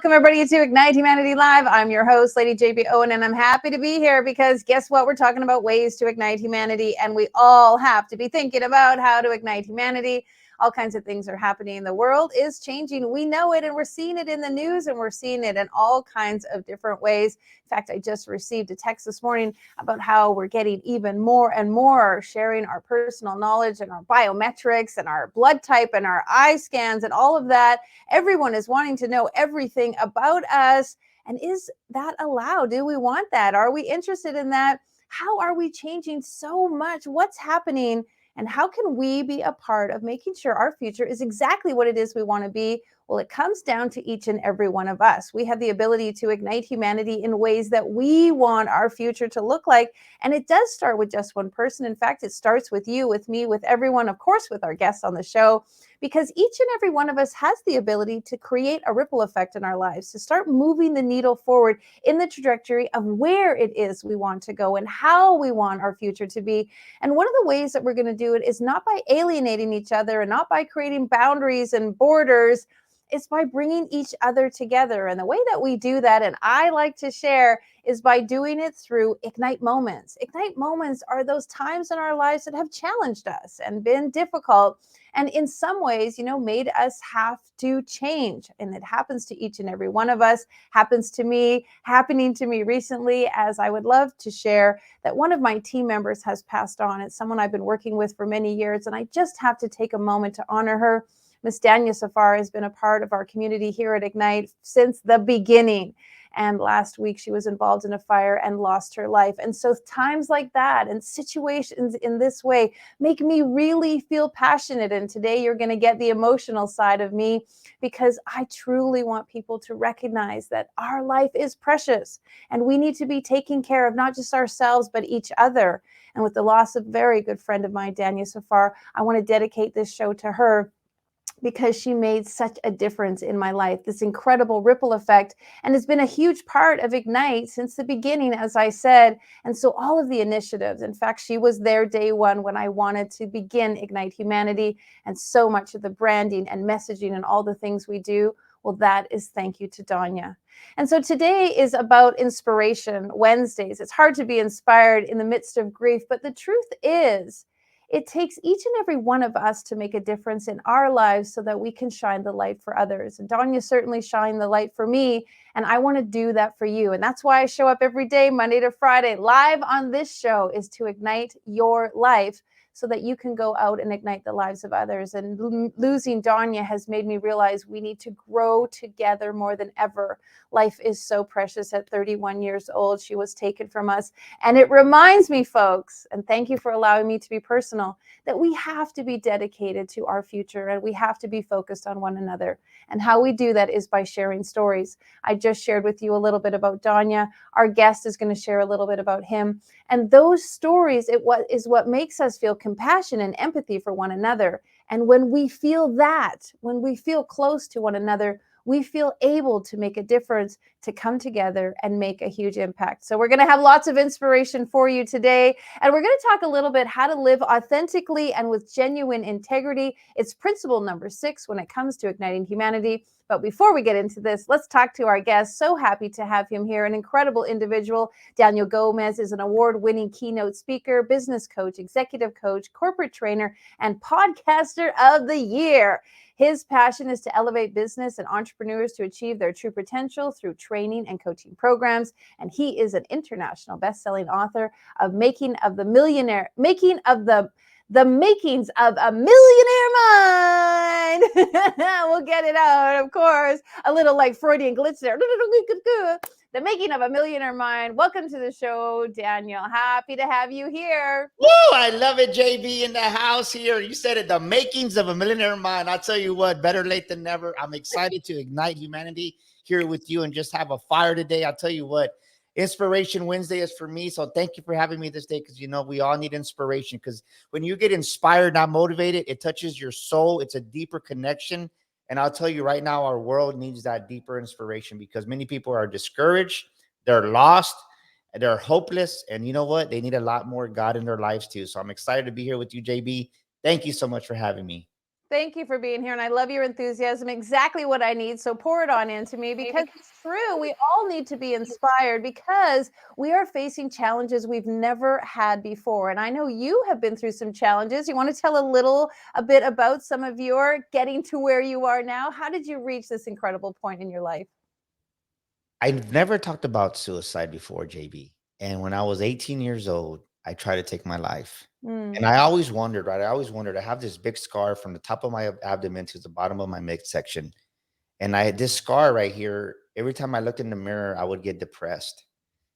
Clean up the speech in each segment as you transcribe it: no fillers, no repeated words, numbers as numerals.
Welcome, everybody, to Ignite Humanity Live. I'm your host, Lady JB Owen, and I'm happy to be here because guess what? We're talking about ways to ignite humanity, and we all have to be thinking about how to ignite humanity. All kinds of things are happening. The world is changing. We know it, and we're seeing it in the news, and we're seeing it in all kinds of different ways. In fact, I just received a text this morning about how we're getting even more and more sharing our personal knowledge and our biometrics and our blood type and our eye scans and all of that. Everyone is wanting to know everything about us. And is that allowed? Do we want that? Are we interested in that? How are we changing so much? What's happening? And how can we be a part of making sure our future is exactly what it is we want to be? Well, it comes down to each and every one of us. We have the ability to ignite humanity in ways that we want our future to look like. And it does start with just one person. In fact, it starts with you, with me, with everyone, of course, with our guests on the show, because each and every one of us has the ability to create a ripple effect in our lives, to start moving the needle forward in the trajectory of where it is we want to go and how we want our future to be. And one of the ways that we're going to do it is not by alienating each other and not by creating boundaries and borders. It's by bringing each other together. And the way that we do that, and I like to share, is by doing it through Ignite moments. Ignite moments are those times in our lives that have challenged us and been difficult. And in some ways, made us have to change. And it happens to each and every one of us, happens to me, happening to me recently, as I would love to share that one of my team members has passed on. It's someone I've been working with for many years. And I just have to take a moment to honor her. Miss Dania Safar has been a part of our community here at Ignite since the beginning. And last week she was involved in a fire and lost her life. And so times like that and situations in this way make me really feel passionate. And today you're going to get the emotional side of me because I truly want people to recognize that our life is precious and we need to be taking care of not just ourselves, but each other. And with the loss of a very good friend of mine, Dania Safar, I want to dedicate this show to her, because she made such a difference in my life, this incredible ripple effect, and has been a huge part of Ignite since the beginning, as I said. And so all of the initiatives, in fact, she was there day one when I wanted to begin Ignite Humanity, and so much of the branding and messaging and all the things we do, well, that is thank you to Dania. And so today is about Inspiration Wednesdays. It's hard to be inspired in the midst of grief, but the truth is, it takes each and every one of us to make a difference in our lives so that we can shine the light for others. And Dania certainly shined the light for me, and I want to do that for you. And that's why I show up every day, Monday to Friday, live on this show, is to ignite your life so that you can go out and ignite the lives of others. And losing Dania has made me realize we need to grow together more than ever. Life is so precious. At 31 years old, she was taken from us. And it reminds me, folks, and thank you for allowing me to be personal, that we have to be dedicated to our future and we have to be focused on one another. And how we do that is by sharing stories. I just shared with you a little bit about Dania. Our guest is going to share a little bit about him. And those stories is what makes us feel compassion and empathy for one another. And when we feel that, when we feel close to one another, we feel able to make a difference, to come together and make a huge impact. So we're going to have lots of inspiration for you today. And we're going to talk a little bit how to live authentically and with genuine integrity. It's principle number 6 when it comes to igniting humanity. But before we get into this, let's talk to our guest. So happy to have him here, an incredible individual. Daniel Gomez is an award-winning keynote speaker, business coach, executive coach, corporate trainer, and podcaster of the year. His passion is to elevate business and entrepreneurs to achieve their true potential through training and coaching programs. And he is an international best-selling author of the makings of a millionaire mind. We'll get it out, of course. A little like Freudian glitch there. The Making of a Millionaire Mind. Welcome to the show, Daniel. Happy to have you here. Woo! I love it, JB, in the house here. You said it, the makings of a millionaire mind. I'll tell you what, better late than never. I'm excited to ignite humanity here with you and just have a fire today. I'll tell you what, Inspiration Wednesday is for me. So thank you for having me this day, because we all need inspiration, because when you get inspired, not motivated, it touches your soul. It's a deeper connection. And I'll tell you right now, our world needs that deeper inspiration, because many people are discouraged, they're lost, they're hopeless. And you know what? They need a lot more God in their lives too. So I'm excited to be here with you, JB. Thank you so much for having me. Thank you for being here. And I love your enthusiasm, exactly what I need. So pour it on into me because it's true. We all need to be inspired because we are facing challenges we've never had before. And I know you have been through some challenges. You want to tell a bit about some of your getting to where you are now? How did you reach this incredible point in your life? I've never talked about suicide before, JB. And when I was 18 years old, I tried to take my life. And Mm. I always wondered, right? I always wondered. I have this big scar from the top of my abdomen to the bottom of my midsection. And I had this scar right here. Every time I looked in the mirror, I would get depressed.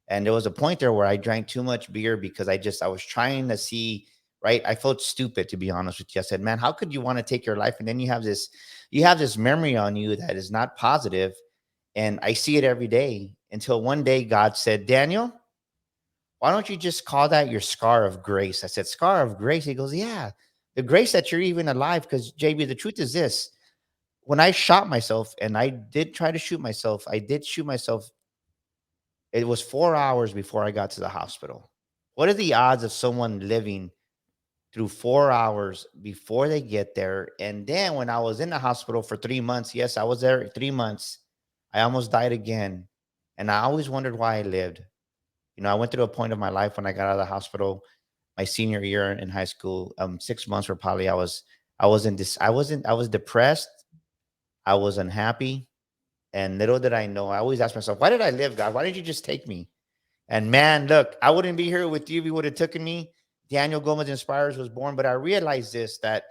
And there was a point there where I drank too much beer because I was trying to see, right? I felt stupid, to be honest with you. I said, man, how could you want to take your life? And then you have this memory on you that is not positive. And I see it every day until one day God said, Daniel, why don't you just call that your scar of grace? I said, scar of grace. He goes, yeah, the grace that you're even alive. Because JB, the truth is this: when I shot myself, and I did try to shoot myself, I did shoot myself. It was 4 hours before I got to the hospital. What are the odds of someone living through 4 hours before they get there? And then when I was in the hospital for 3 months, yes, I was there 3 months, I almost died again. And I always wondered why I lived. I went through a point of my life when I got out of the hospital, my senior year in high school. 6 months were probably I was depressed, I was unhappy. And little did I know, I always ask myself, why did I live, God? Why didn't you just take me? And man, look, I wouldn't be here with you if you would have taken me. Daniel Gomez Inspires was born. But I realized this, that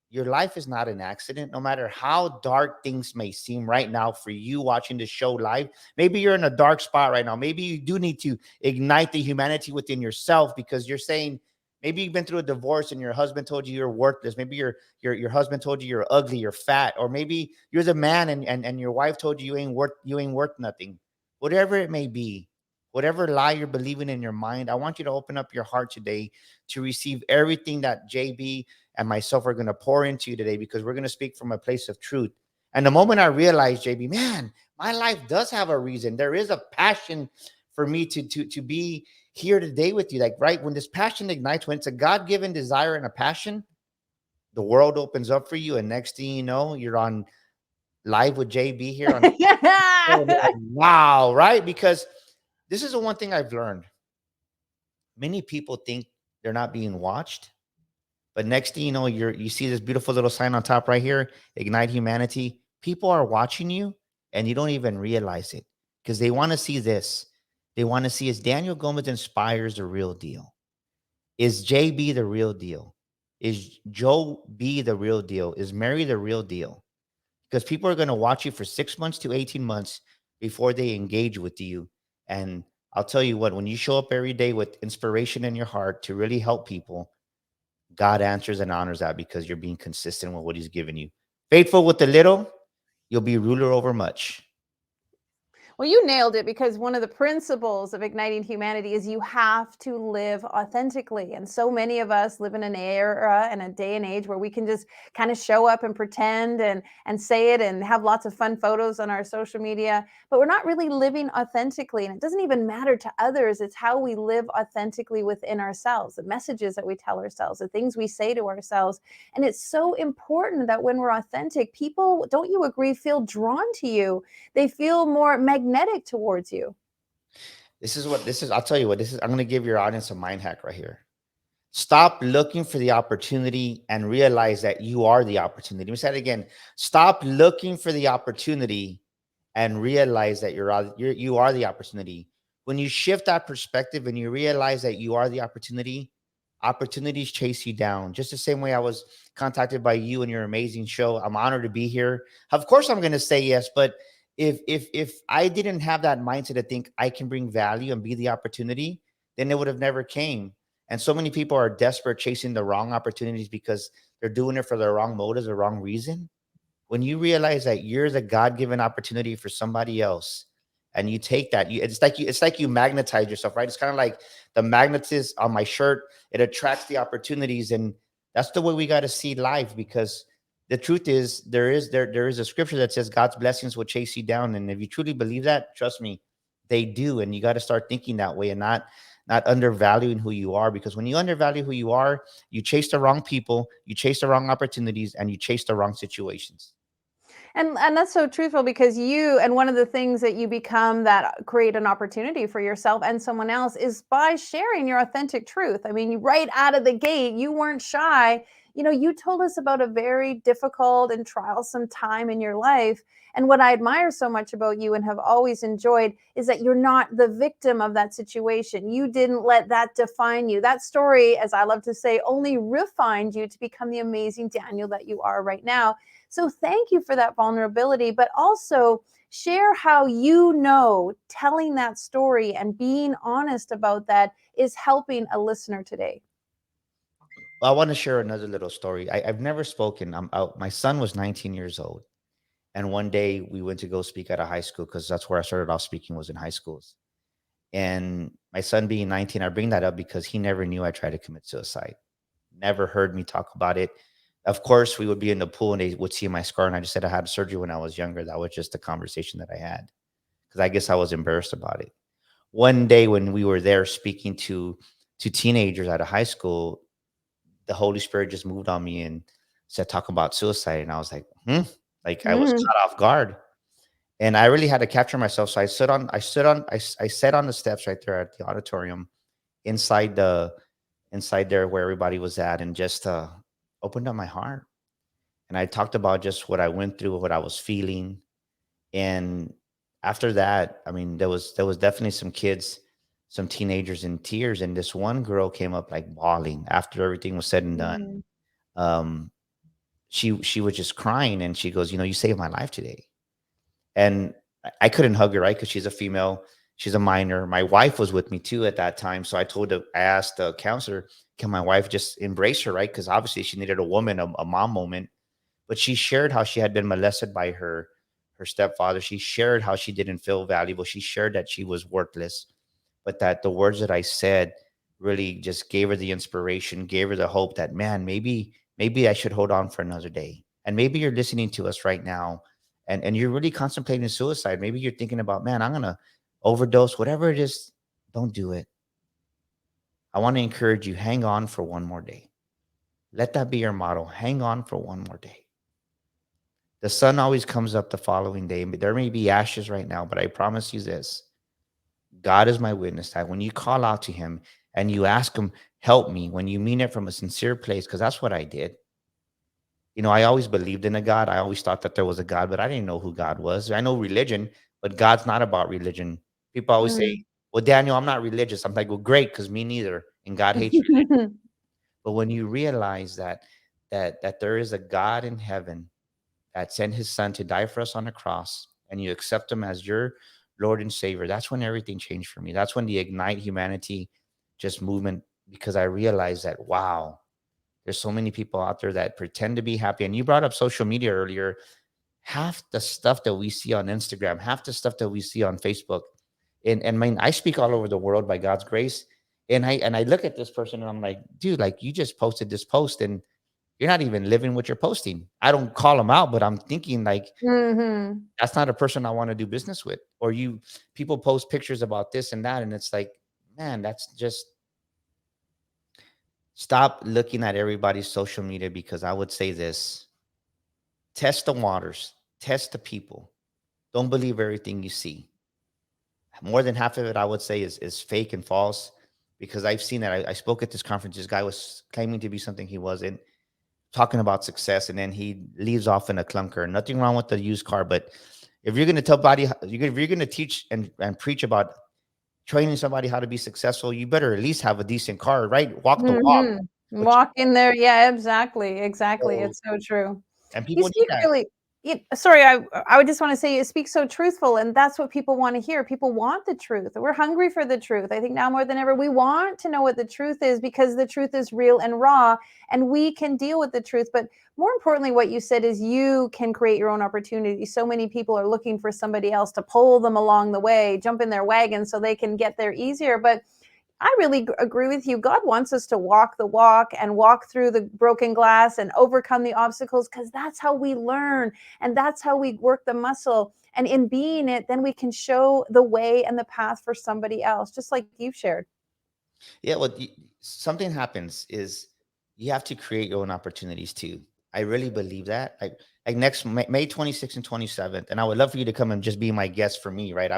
your life is not an accident. No matter how dark things may seem right now for you watching the show live, maybe you're in a dark spot right now. Maybe you do need to ignite the humanity within yourself, because you're saying, maybe you've been through a divorce and your husband told you you're worthless. Maybe your husband told you you're ugly, you're fat, or maybe you're the man and your wife told you you ain't worth nothing. Whatever it may be, whatever lie you're believing in your mind, I want you to open up your heart today to receive everything that JB and myself are going to pour into you today, because we're going to speak from a place of truth. And the moment I realized, JB, man, my life does have a reason. There is a passion for me to be here today with you. Like, right, when this passion ignites, when it's a God-given desire and a passion, the world opens up for you. And next thing you know, you're on live with JB here on Yeah. like, wow, right? Because this is the one thing I've learned. Many people think they're not being watched. But next thing you know, you see this beautiful little sign on top right here, Ignite Humanity. People are watching you and you don't even realize it, because they want to see this. They want to see, is Daniel Gomez Inspires the real deal? Is JB the real deal? Is Joe B the real deal? Is Mary the real deal? Because people are going to watch you for 6 months to 18 months before they engage with you. And I'll tell you what, when you show up every day with inspiration in your heart to really help people, God answers and honors that, because you're being consistent with what he's given you. Faithful with the little, you'll be ruler over much. Well, you nailed it, because one of the principles of igniting humanity is you have to live authentically. And so many of us live in an era and a day and age where we can just kind of show up and pretend and say it and have lots of fun photos on our social media, but we're not really living authentically. And it doesn't even matter to others. It's how we live authentically within ourselves, the messages that we tell ourselves, the things we say to ourselves. And it's so important that when we're authentic, people, don't you agree, feel drawn to you. They feel more magnetic towards you. I'll tell you what, I'm going to give your audience a mind hack right here. Stop looking for the opportunity and realize that you are the opportunity. Let me say it again. Stop looking for the opportunity and realize that you are the opportunity. When you shift that perspective and you realize that you are the opportunity, opportunities chase you down. Just the same way I was contacted by you and your amazing show. I'm honored to be here. Of course, I'm going to say yes, but if I didn't have that mindset to think I can bring value and be the opportunity, then it would have never came. And so many people are desperate, chasing the wrong opportunities because they're doing it for the wrong motives, the wrong reason. When you realize that you're the God-given opportunity for somebody else, and you take that, it's like you magnetize yourself, right? It's kind of like the magnets on my shirt. It attracts the opportunities, and that's the way we got to see life. Because the truth is, there is a scripture that says God's blessings will chase you down, and if you truly believe that, trust me, They do, and you got to start thinking that way and not undervaluing who you are, because when you undervalue who you are, you chase the wrong people, you chase the wrong opportunities, and you chase the wrong situations. And that's so truthful, because you, and one of the things that you become that create an opportunity for yourself and someone else is by sharing your authentic truth. I mean, right out of the gate, you weren't shy. You know, you told us about a very difficult and trialsome time in your life. And what I admire so much about you and have always enjoyed is that you're not the victim of that situation. You didn't let that define you. That story, as I love to say, only refined you to become the amazing Daniel that you are right now. So thank you for that vulnerability, but also share how you know telling that story and being honest about that is helping a listener today. Well, I want to share another little story. I've never spoken. I'm out. My son was 19 years old, and one day we went to go speak at a high school, because that's where I started off speaking, was in high schools. And my son being 19, I bring that up because he never knew I tried to commit suicide. Never heard me talk about it. Of course, we would be in the pool and they would see my scar, and I just said I had surgery when I was younger. That was just the conversation that I had, because I guess I was embarrassed about it. One day when we were there speaking to teenagers at a high school, the Holy Spirit just moved on me and said, talk about suicide. And I was like, like I was Mm. caught off guard. And I really had to capture myself. So I sat on the steps right there at the auditorium, inside inside there where everybody was at, and just opened up my heart. And I talked about just what I went through, what I was feeling. And after that, I mean, there was definitely some kids, some teenagers in tears. And this one girl came up like bawling after everything was said and done. Mm. Um, she was just crying, and she goes, you saved my life today. And I couldn't hug her, right? Because she's a female, she's a minor. My wife was with me too at that time. So I asked the counselor, can my wife just embrace her, right? Because obviously she needed a woman, a mom moment. But she shared how she had been molested by her stepfather. She shared how she didn't feel valuable. She shared that she was worthless, but that the words that I said really just gave her the inspiration, gave her the hope that, man, maybe I should hold on for another day. And maybe you're listening to us right now, and you're really contemplating suicide. Maybe you're thinking about, man, I'm gonna overdose, whatever it is. Don't do it. I want to encourage you, hang on for one more day. Let that be your motto. Hang on for one more day. The sun always comes up the following day. There may be ashes right now, but I promise you this: God is my witness that when you call out to him and you ask him, help me, when you mean it from a sincere place, because that's what I did. I always believed in a God. I always thought that there was a God, but I didn't know who God was. I know religion, but God's not about religion. People always say, Mm. well, Daniel, I'm not religious. I'm like, well, great, because me neither. And God hates religion. But when you realize that there is a God in heaven that sent his son to die for us on the cross, and you accept him as your Lord and Savior, that's when everything changed for me. That's when the Ignite Humanity just movement, because I realized that, wow, there's so many people out there that pretend to be happy. And you brought up social media earlier. Half the stuff that we see on Instagram, half the stuff that we see on Facebook, and I mean, I speak all over the world by God's grace. And I look at this person and I'm like, dude, like, you just posted this post and you're not even living what you're posting. I don't call them out, but I'm thinking like, Mhm. that's not a person I want to do business with. Or people post pictures about this and that, and it's like, man, that's just, stop looking at everybody's social media. Because I would say this: test the waters, test the people. Don't believe everything you see. More than half of it, I would say, is fake and false. Because I've seen that. I spoke at this conference. This guy was claiming to be something he wasn't, talking about success, and then he leaves off in a clunker. Nothing wrong with the used car, but if you're going to tell body, if you're going to teach and preach about training somebody how to be successful, you better at least have a decent car, right? Walk the walk. Mhm. But Walk in there. Yeah, exactly, exactly. so, It's so true. and You people need speak that. really sorry, I would just wanna say you speak so truthful, and that's what people wanna hear. People want the truth. We're hungry for the truth. I think now more than ever, we want to know what the truth is, because the truth is real and raw, and we can deal with the truth. But more importantly, what you said is you can create your own opportunity. So many people are looking for somebody else to pull them along the way, jump in their wagon so they can get there easier. But I really agree with you. God wants us to walk the walk and walk through the broken glass and overcome the obstacles, because that's how we learn and that's how we work the muscle. And in being it, then we can show the way and the path for somebody else, just like you've shared. Yeah, well, something happens is you have to create your own opportunities too. I really believe that. Like next May 26th and 27th, and I would love for you to come and just be my guest for me, right?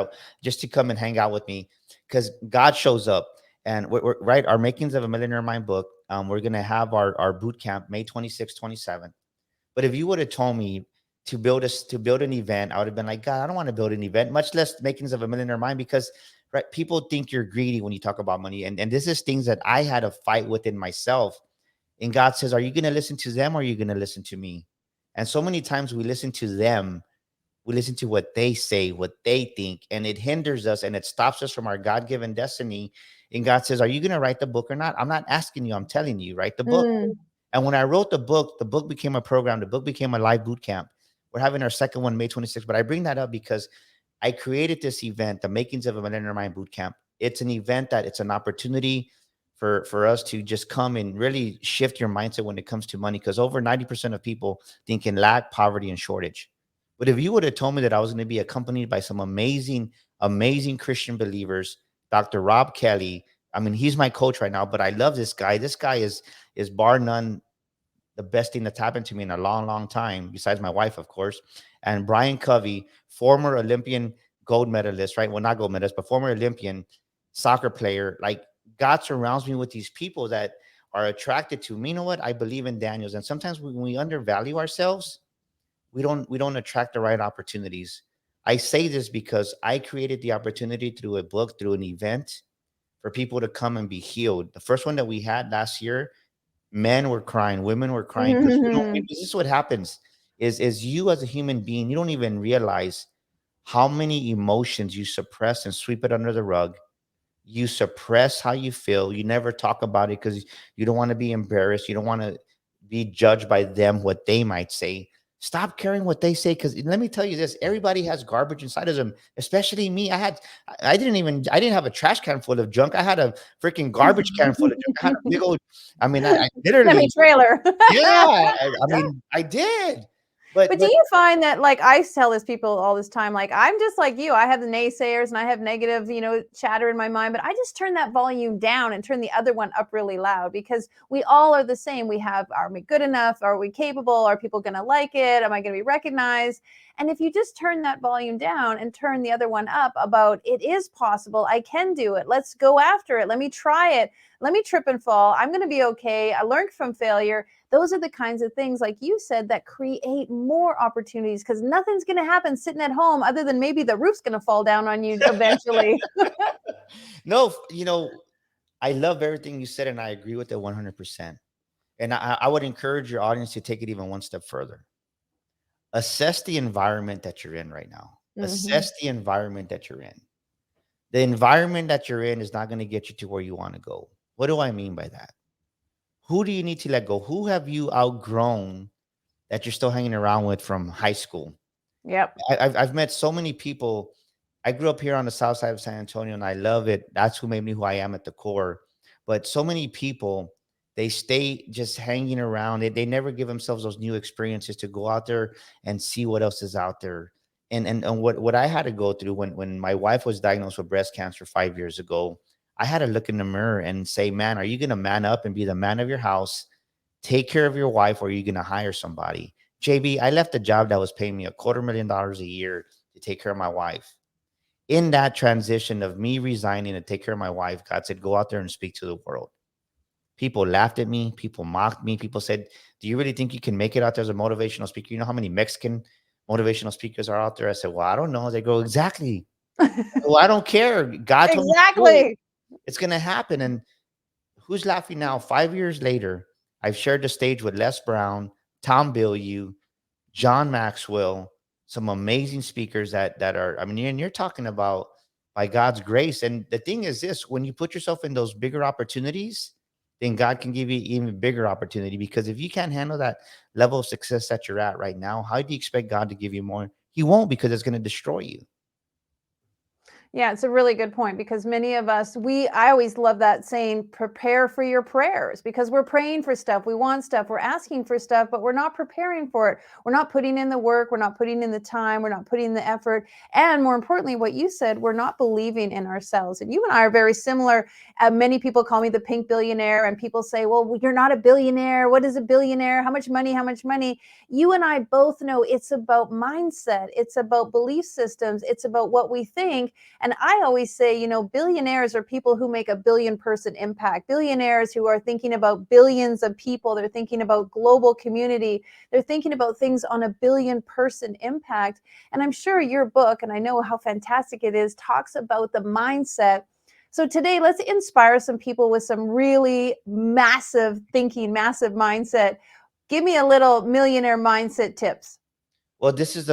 Just to come and hang out with me, because God shows up, and we're right. Our Makings of a Millionaire Mind book. We're gonna have our boot camp May 26th, 27th. But if you would have told me to build an event, I would have been like, God, I don't want to build an event, much less Makings of a Millionaire Mind, because right, people think you're greedy when you talk about money. And this is things that I had to fight within myself. And God says, are you going to listen to them, or are you going to listen to me? And so many times we listen to them, we listen to what they say, what they think, and it hinders us and it stops us from our God-given destiny. And God says, are you going to write the book or not? I'm not asking you, I'm telling you, write the book. Mm. And when I wrote the book became a program. The book became a live boot camp. We're having our second one May 26th. But I bring that up because I created this event, the Makings of a Millionaire Mind Boot Camp. It's an event that it's an opportunity for us to just come and really shift your mindset when it comes to money, because over 90% of people think in lack, poverty, and shortage. But if you would have told me that I was going to be accompanied by some amazing, amazing Christian believers, Dr. Rob Kelly, I mean, he's my coach right now, but I love this guy. This guy is bar none the best thing that's happened to me in a long, long time, besides my wife, of course. And Brian Covey, former Olympian gold medalist, right? Well, not gold medalist, but former Olympian soccer player. Like, God surrounds me with these people that are attracted to me. You know what? I believe in Daniels. And sometimes when we undervalue ourselves, we don't attract the right opportunities. I say this because I created the opportunity through a book, through an event, for people to come and be healed. The first one that we had last year, men were crying, women were crying, because we don't. This is what happens: is you as a human being, you don't even realize how many emotions you suppress and sweep it under the rug. You suppress how you feel. You never talk about it because you don't want to be embarrassed. You don't want to be judged by them, what they might say. Stop caring what they say, because let me tell you this: everybody has garbage inside of them, especially me. I didn't have a trash can full of junk. I had a freaking garbage can full of junk. I had a big old, I mean, I Semi literally, trailer. yeah, I mean, I did. But do But you find that, like, I tell this people all this time, like, I'm just like you. I have the naysayers and I have negative, chatter in my mind, but I just turn that volume down and turn the other one up really loud, because we all are the same. We have, are we good enough? Are we capable? Are people going to like it? Am I going to be recognized? And if you just turn that volume down and turn the other one up about, it is possible, I can do it. Let's go after it. Let me try it. Let me trip and fall. I'm going to be okay. I learned from failure. Those are the kinds of things, like you said, that create more opportunities, because nothing's going to happen sitting at home other than maybe the roof's going to fall down on you eventually. no, I love everything you said, and I agree with it 100%. And I would encourage your audience to take it even one step further. Assess the environment that you're in right now. Mm-hmm. Assess the environment that you're in. The environment that you're in is not going to get you to where you want to go. What do I mean by that? Who do you need to let go? Who have you outgrown that you're still hanging around with from high school? Yep. I've met so many people. I grew up here on the south side of San Antonio, and I love it. That's who made me who I am at the core. But so many people, they stay just hanging around. They never give themselves those new experiences to go out there and see what else is out there. And what I had to go through when my wife was diagnosed with breast cancer 5 years ago, I had to look in the mirror and say, man, are you going to man up and be the man of your house, take care of your wife, or are you going to hire somebody? JB, I left a job that was paying me $250,000 a year to take care of my wife. In that transition of me resigning to take care of my wife, God said, go out there and speak to the world. People laughed at me. People mocked me. People said, do you really think you can make it out there as a motivational speaker? You know how many Mexican motivational speakers are out there? I said, well, I don't know. They go, exactly. Well, I don't care. God told me to do it. Exactly. It's going to happen. And who's laughing now? 5 years later, I've shared the stage with Les Brown, Tom Bilyeu, John Maxwell, some amazing speakers that are, I mean, and you're talking about by God's grace. And the thing is this: when you put yourself in those bigger opportunities, then God can give you even bigger opportunity. Because if you can't handle that level of success that you're at right now, how do you expect God to give you more? He won't, because it's going to destroy you. Yeah, it's a really good point because many of us, I always love that saying, prepare for your prayers, because we're praying for stuff. We want stuff. We're asking for stuff, but we're not preparing for it. We're not putting in the work. We're not putting in the time. We're not putting in the effort. And more importantly, what you said, we're not believing in ourselves. And you and I are very similar. Many people call me the pink billionaire, and people say, well, you're not a billionaire. What is a billionaire? How much money? How much money? You and I both know it's about mindset. It's about belief systems. It's about what we think. And I always say, billionaires are people who make a billion person impact, billionaires who are thinking about billions of people. They're thinking about global community. They're thinking about things on a billion person impact. And I'm sure your book, and I know how fantastic it is, talks about the mindset. So today, let's inspire some people with some really massive thinking, massive mindset. Give me a little millionaire mindset tips. Well, this is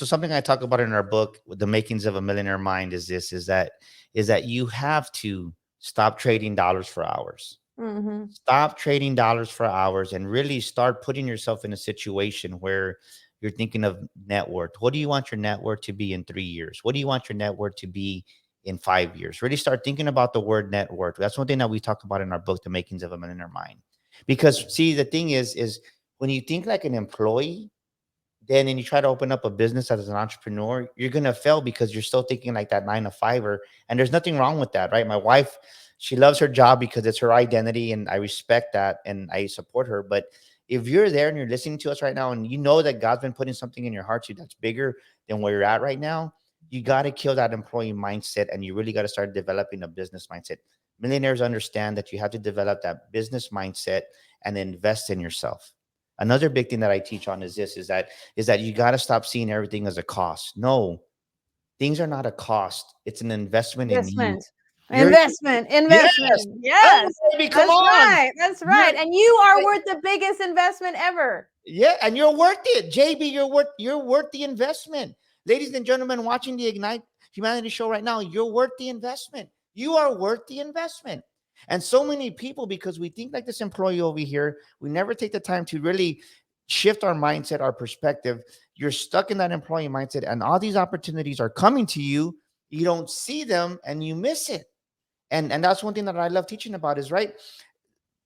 something I talk about in our book, The Makings of a Millionaire Mind, is that you have to stop trading dollars for hours. Mm-hmm. Stop trading dollars for hours and really start putting yourself in a situation where you're thinking of net worth. What do you want your net worth to be in 3 years? What do you want your net worth to be in 5 years? Really start thinking about the word net worth. That's one thing that we talk about in our book, The Makings of a Millionaire Mind. Because see, the thing is when you think like an employee, then and you try to open up a business as an entrepreneur, you're gonna fail because you're still thinking like that 9 to 5er. And there's nothing wrong with that, right? My wife, she loves her job because it's her identity, and I respect that and I support her. But if you're there and you're listening to us right now, and you know that God's been putting something in your heart to that's bigger than where you're at right now, you got to kill that employee mindset, and you really got to start developing a business mindset. Millionaires understand that you have to develop that business mindset and invest in yourself. Another big thing that I teach on is that you got to stop seeing everything as a cost. No, things are not a cost. It's an investment in you. Investment. You're Investment. yes. Investment. Oh, Yes. baby, come That's on. right. That's You're right. And you are worth the biggest investment ever. yeah, and you're worth it, JB. You're worth the investment, ladies and gentlemen, watching the Ignite Humanity show right now. You're worth the investment. You are worth the investment. And so many people, because we think like this employee over here, we never take the time to really shift our mindset, our perspective. You're stuck in that employee mindset, and all these opportunities are coming to you. You don't see them, and you miss it. And that's one thing that I love teaching about is right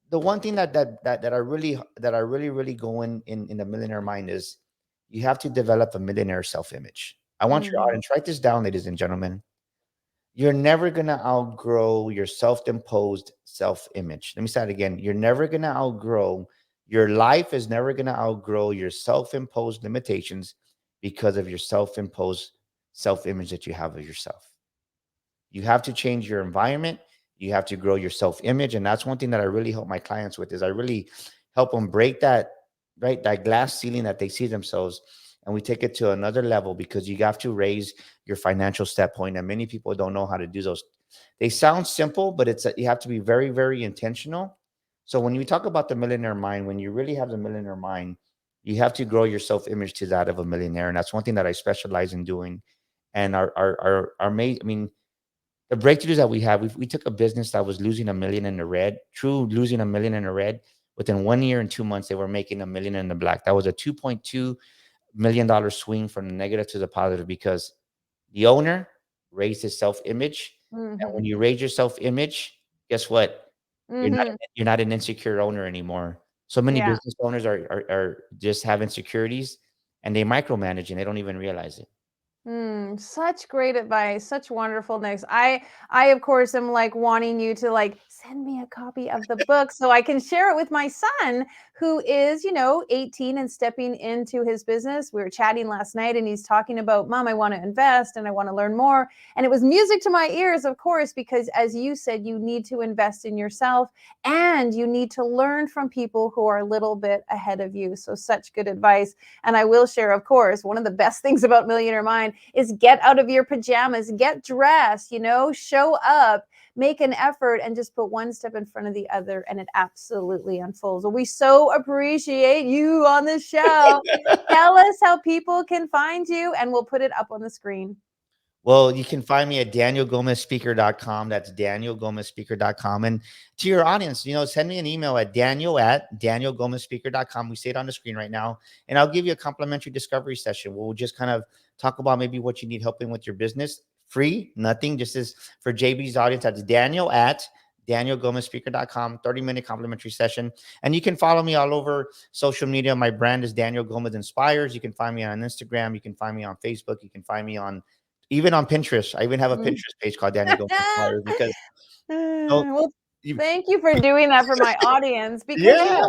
the one thing that I really go in the millionaire mind is you have to develop a millionaire self-image. I want your Mhm. audience, write this down, ladies and gentlemen. You're never gonna outgrow your self-imposed self-image. Let me say it again. You're never gonna outgrow your life is never gonna outgrow your self-imposed limitations because of your self-imposed self-image that you have of yourself. You have to change your environment. You have to grow your self-image. And that's one thing that I really help my clients with is I really help them break that, right? That glass ceiling that they see themselves. And we take it to another level because you have to raise your financial step point. And many people don't know how to do those. They sound simple, but you have to be very, very intentional. So when we talk about the millionaire mind, when you really have the millionaire mind, you have to grow your self-image to that of a millionaire. And that's one thing that I specialize in doing. And our main, I mean, the breakthroughs that we have, we took a business that was losing 1 million in the red, true losing 1 million in the red. Within 1 year and 2 months, they were making 1 million in the black. That was a $2.2 million swing from the negative to the positive because the owner raised his self-image. And when Mhm. you raise your self-image, guess what? You're not Mhm. you're not an insecure owner anymore. So many Yeah. business owners are just have insecurities and they micromanage and they don't even realize it. Such great advice, such wonderfulness. I of course am like wanting you to like send me a copy of the book so I can share it with my son who is, 18 and stepping into his business. We were chatting last night and he's talking about, "Mom, I want to invest and I want to learn more." And it was music to my ears, of course, because as you said, you need to invest in yourself and you need to learn from people who are a little bit ahead of you. So such good advice. And I will share, of course, one of the best things about Millionaire Mind is get out of your pajamas, get dressed, show up, make an effort, and just put one step in front of the other. And it absolutely unfolds. Well, we so appreciate you on the show. Tell us how people can find you, and we'll put it up on the screen. Well, you can find me at danielgomezspeaker.com. That's danielgomezspeaker.com. And to your audience, send me an email at danielgomezspeaker.com. We see it on the screen right now. And I'll give you a complimentary discovery session where we'll just kind of talk about maybe what you need help in with your business free, nothing. Just as for JB's audience, that's Daniel at DanielGomezSpeaker.com, 30-minute complimentary session. And you can follow me all over social media. My brand is Daniel Gomez Inspires. You can find me on Instagram. You can find me on Facebook. You can find me even on Pinterest. I even have a Pinterest page called Daniel Gomez Inspires because so Well, you, thank you for doing that for my audience, because yeah.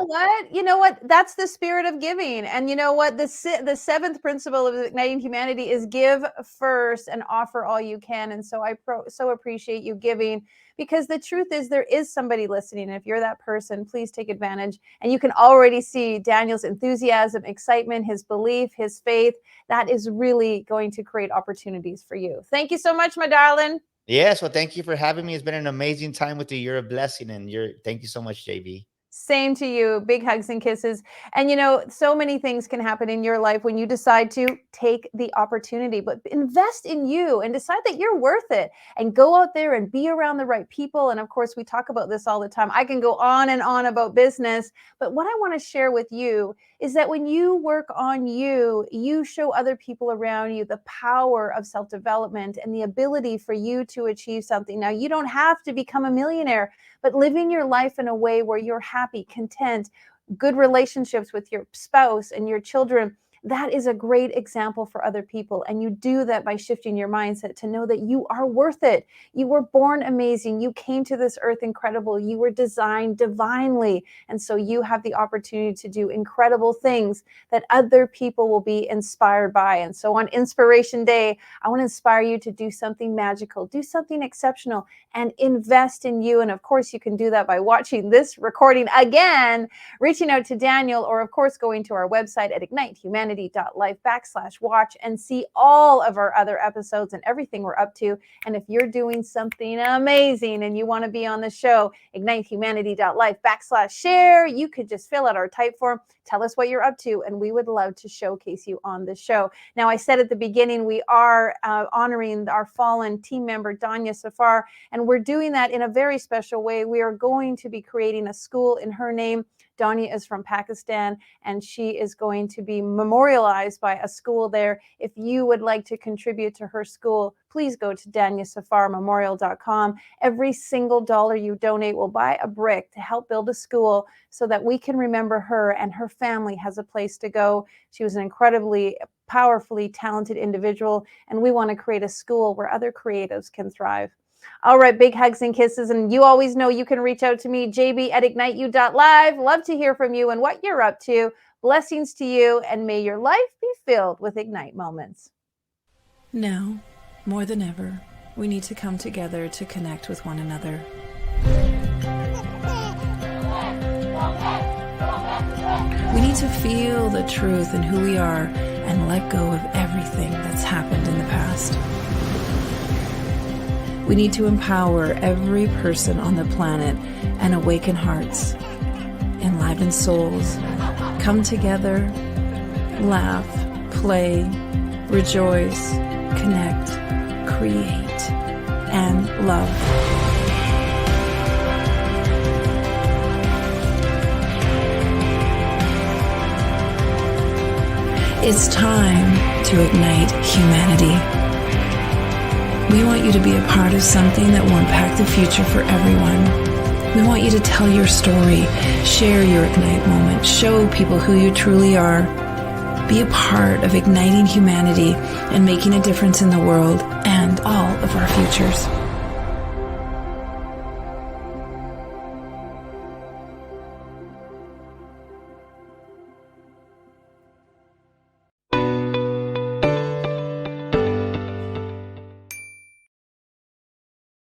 you know what, that's the spirit of giving. And you know what, the seventh principle of igniting humanity is give first and offer all you can. And so I so appreciate you giving, because the truth is there is somebody listening. And if you're that person, please take advantage. And you can already see Daniel's enthusiasm, excitement, his belief, his faith. That is really going to create opportunities for you. Thank you so much, my darling. Yes, well, thank you for having me. It's been an amazing time with you. You're a blessing, and thank you so much, JB. Same to you. Big hugs and kisses. And you know, so many things can happen in your life when you decide to take the opportunity, but invest in you and decide that you're worth it, and go out there and be around the right people. And of course, we talk about this all the time. I can go on and on about business, but what I want to share with you is that when you work on you, you show other people around you the power of self-development and the ability for you to achieve something. Now, you don't have to become a millionaire, but living your life in a way where you're happy, content, good relationships with your spouse and your children, that is a great example for other people. And you do that by shifting your mindset to know that you are worth it. You were born amazing. You came to this earth incredible. You were designed divinely. And so you have the opportunity to do incredible things that other people will be inspired by. And so on Inspiration Day, I want to inspire you to do something magical, do something exceptional, and invest in you. And of course, you can do that by watching this recording again, reaching out to Daniel, or of course, going to our website at ignitehumanity.life/watch and see all of our other episodes and everything we're up to. And if you're doing something amazing and you want to be on the show, ignitehumanity.life/share. You could just fill out our type form, tell us what you're up to, and we would love to showcase you on the show. Now, I said at the beginning, we are honoring our fallen team member, Danya Safar, and we're doing that in a very special way. We are going to be creating a school in her name. Danya is from Pakistan, and she is going to be memorialized by a school there. If you would like to contribute to her school, please go to danyasafarmemorial.com. Every single dollar you donate will buy a brick to help build a school so that we can remember her and her family has a place to go. She was an incredibly powerfully talented individual, and we want to create a school where other creatives can thrive. All right, big hugs and kisses. And you always know you can reach out to me, jb@igniteyou.live. Love to hear from you and what you're up to. Blessings to you, and may your life be filled with Ignite moments. Now, more than ever, we need to come together to connect with one another. We need to feel the truth in who we are and let go of everything that's happened in the past. We need to empower every person on the planet and awaken hearts, enliven souls, come together, laugh, play, rejoice, connect, create, and love. It's time to ignite humanity. We want you to be a part of something that will impact the future for everyone. We want you to tell your story, share your Ignite moment, show people who you truly are. Be a part of igniting humanity and making a difference in the world and all of our futures.